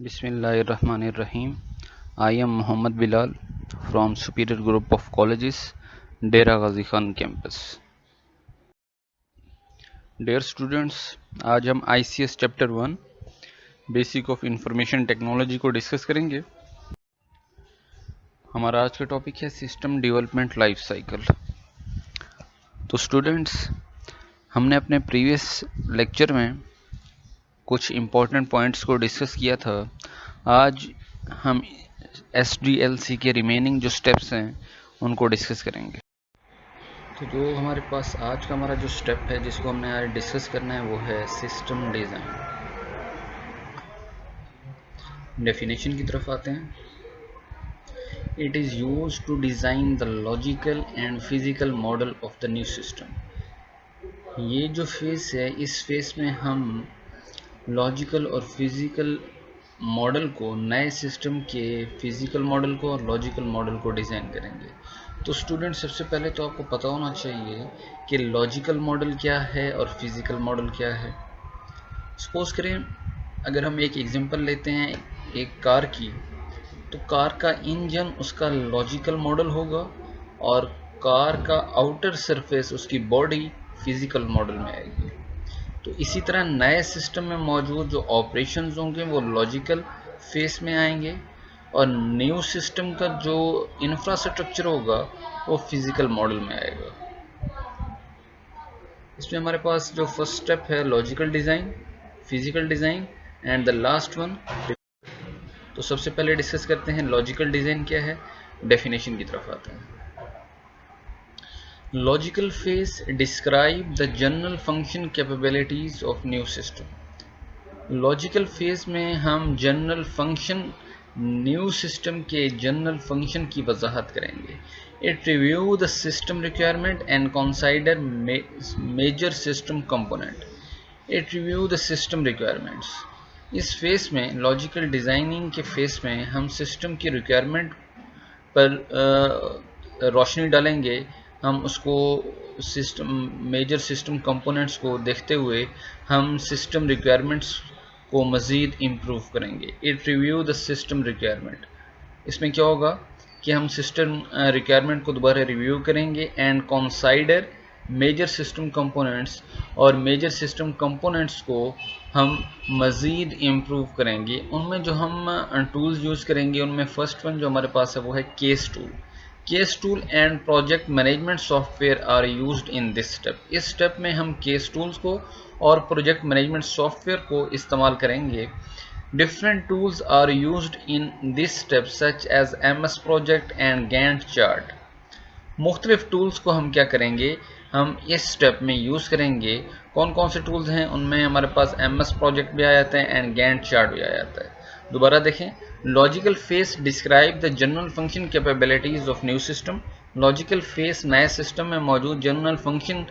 Bismillahirrahmanirrahim. I am Muhammad Bilal from Superior Group of Colleges, Dera Ghazi Khan campus. Dear students, आज हम ICS chapter 1 basic of information technology को discuss करेंगे। हमारा आज का topic है सिस्टम डेवलपमेंट लाइफ साइकिल। तो students, हमने अपने प्रीवियस लेक्चर में कुछ इम्पोर्टेंट पॉइंट्स को डिस्कस किया था। आज हम SDLC के रिमेनिंग जो स्टेप्स हैं उनको डिस्कस करेंगे। तो जो हमारे पास आज का हमारा जो स्टेप है जिसको हमने आज डिस्कस करना है वो है सिस्टम डिज़ाइन। डेफिनेशन की तरफ आते हैं। It is use to design the logical and physical model of the new system. ये जो फेस है, इस फेस में हम लॉजिकल और फिजिकल मॉडल को, नए सिस्टम के फिजिकल मॉडल को और लॉजिकल मॉडल को डिज़ाइन करेंगे। तो स्टूडेंट, सबसे पहले तो आपको पता होना चाहिए कि लॉजिकल मॉडल क्या है और फिजिकल मॉडल क्या है। सपोज करें, अगर हम एक एग्जांपल लेते हैं एक कार की, तो कार का इंजन उसका लॉजिकल मॉडल होगा और कार का आउटर सरफेस, उसकी बॉडी फिजिकल मॉडल में आएगी। तो इसी तरह नए सिस्टम में मौजूद जो ऑपरेशंस होंगे वो लॉजिकल फेस में आएंगे और न्यू सिस्टम का जो इंफ्रास्ट्रक्चर होगा वो फिजिकल मॉडल में आएगा। इसमें हमारे पास जो फर्स्ट स्टेप है logical design, physical design and the last one. तो सबसे पहले डिस्कस करते हैं लॉजिकल डिज़ाइन क्या है। डेफिनेशन की तरफ आते हैं। Logical phase describe the general function capabilities of new system. Logical phase में हम जनरल फंक्शन, न्यू सिस्टम के जनरल फंक्शन की वजाहत करेंगे। It review the system requirement and consider major system component. It review the system requirements. इस phase में, logical designing के phase में, हम सिस्टम की रिक्वायरमेंट पर रोशनी डालेंगे। हम उसको सिस्टम, मेजर सिस्टम कंपोनेंट्स को देखते हुए हम सिस्टम रिक्वायरमेंट्स को मज़ीद इम्प्रूव करेंगे। It review the system requirement. इसमें क्या होगा कि हम सिस्टम रिक्वायरमेंट को दोबारा रिव्यू करेंगे and consider major system components, और मेजर सिस्टम कंपोनेंट्स को हम मज़ीद इम्प्रूव करेंगे। उनमें जो हम टूल्स यूज़ करेंगे उनमें फर्स्ट वन जो हमारे पास है वो है case tool. Case tool and project management software are used in this step. इस स्टेप में हम केस टूल्स को और प्रोजेक्ट मैनेजमेंट सॉफ्टवेयर को इस्तेमाल करेंगे। Different tools are used in this step such as MS project and Gantt chart. मुख्तलिफ tools को हम क्या करेंगे, हम इस स्टेप में यूज़ करेंगे। कौन कौन से टूल्स हैं, उनमें हमारे पास MS प्रोजेक्ट भी आ जाता है एंड गैंट चार्ट भी आ जाता है। दोबारा देखें, logical face describe the general function capabilities of new system. Logical face नए सिस्टम में मौजूद जनरल फंक्शन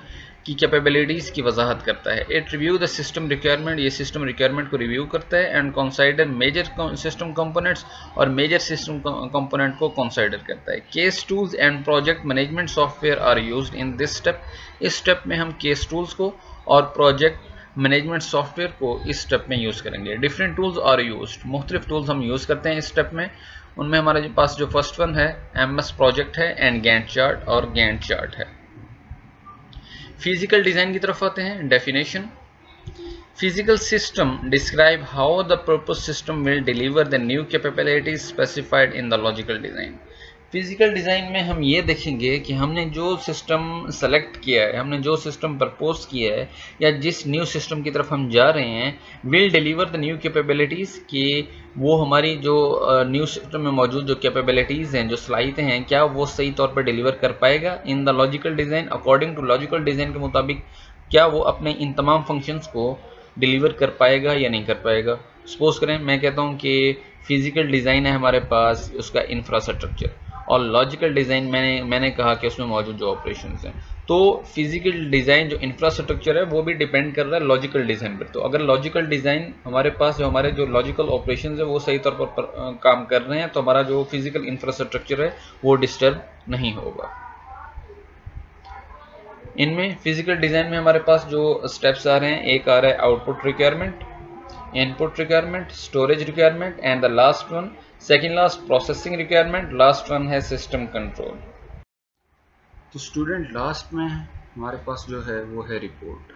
की कैपेबिलिटीज़ की वजाहत करता है। It review the system requirement. ये सिस्टम रिक्वायरमेंट को रिव्यू करता है and consider major system components, और मेजर सिस्टम कंपोनेंट को कंसाइडर करता है। Case tools and project management software are used in this step. इस स्टेप में हम केस टूल्स को और प्रोजेक्ट मैनेजमेंट सॉफ्टवेयर को इस स्टेप में यूज़ करेंगे। Different tools are used. मुख्तलिफ टूल्स हम यूज़ करते हैं इस स्टेप में। उनमें हमारे पास जो फर्स्ट वन है MS प्रोजेक्ट है एंड गैंट चार्ट और गैंट चार्ट है। फिजिकल डिज़ाइन की तरफ आते हैं। Definition. Physical system describe how the proposed system will deliver the new capabilities specified in the logical design. Physical design में हम ये देखेंगे कि हमने जो सिस्टम सेलेक्ट किया है, हमने जो सिस्टम प्रपोज किया है, या जिस न्यू सिस्टम की तरफ हम जा रहे हैं, will deliver the new capabilities, कि वो हमारी जो न्यू सिस्टम में मौजूद जो कैपेबिलिटीज़ हैं, जो सलाहियतें हैं, क्या वो सही तौर पर डिलीवर कर पाएगा in the logical design. According to logical design के मुताबिक क्या वो अपने इन तमाम फंक्शंस को डिलीवर कर पाएगा या नहीं कर पाएगा। सपोज करें मैं कहता हूँ कि फिजिकल डिज़ाइन है हमारे पास, उसका इंफ्रास्ट्रक्चर, और लॉजिकल डिज़ाइन मैंने कहा कि उसमें मौजूद जो ऑपरेशंस हैं। तो फिजिकल डिज़ाइन जो इंफ्रास्ट्रक्चर है वो भी डिपेंड कर रहा है लॉजिकल डिज़ाइन पर। तो अगर लॉजिकल डिज़ाइन हमारे पास, जो हमारे जो लॉजिकल ऑपरेशंस है वो सही तौर पर काम कर रहे हैं, तो हमारा जो फिजिकल इंफ्रास्ट्रक्चर है वो डिस्टर्ब नहीं होगा। इनमें फिजिकल डिज़ाइन में हमारे पास जो स्टेप्स आ रहे हैं, एक आ रहा है output requirement, input requirement, storage requirement, and the last one, second last, processing requirement, last one है system control. तो स्टूडेंट लास्ट में हमारे पास जो है वो है रिपोर्ट.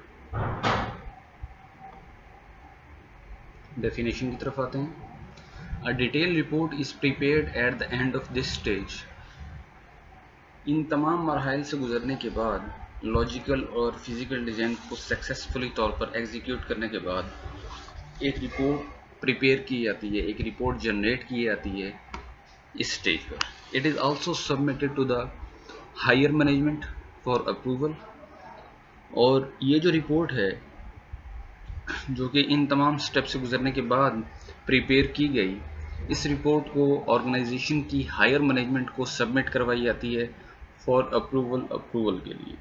डेफिनेशन की तरफ आते हैं. A detailed report is prepared at the end of this stage. इन तमाम मराहल से गुजरने के बाद, लॉजिकल और फिजिकल डिज़ाइन को सक्सेसफुली तौर पर एग्जीक्यूट करने के बाद एक रिपोर्ट प्रिपेयर की जाती है, एक रिपोर्ट जनरेट की जाती है इस स्टेज पर. It is also submitted to the higher management for approval. और ये जो रिपोर्ट है जो कि इन तमाम स्टेप से गुजरने के बाद प्रिपेयर की गई, इस रिपोर्ट को ऑर्गेनाइजेशन की हायर मैनेजमेंट को सबमिट करवाई जाती है फॉर अप्रूवल के लिए.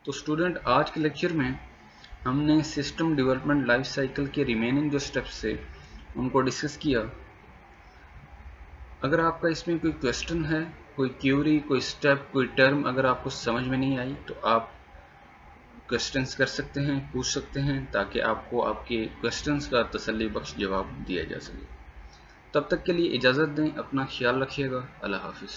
तो स्टूडेंट आज के लेक्चर में हमने सिस्टम डेवलपमेंट लाइफ साइकिल के रिमेनिंग जो स्टेप्स थे उनको डिस्कस किया. अगर आपका इसमें कोई क्वेश्चन है, कोई क्यूरी, कोई स्टेप, कोई टर्म अगर आपको समझ में नहीं आई तो आप क्वेश्चंस कर सकते हैं, पूछ सकते हैं, ताकि आपको आपके क्वेश्चंस का तसल्ली बख्श जवाब दिया जा सके. तब तक के लिए इजाज़त दें. अपना ख्याल रखिएगा. अल्लाह हाफिज़.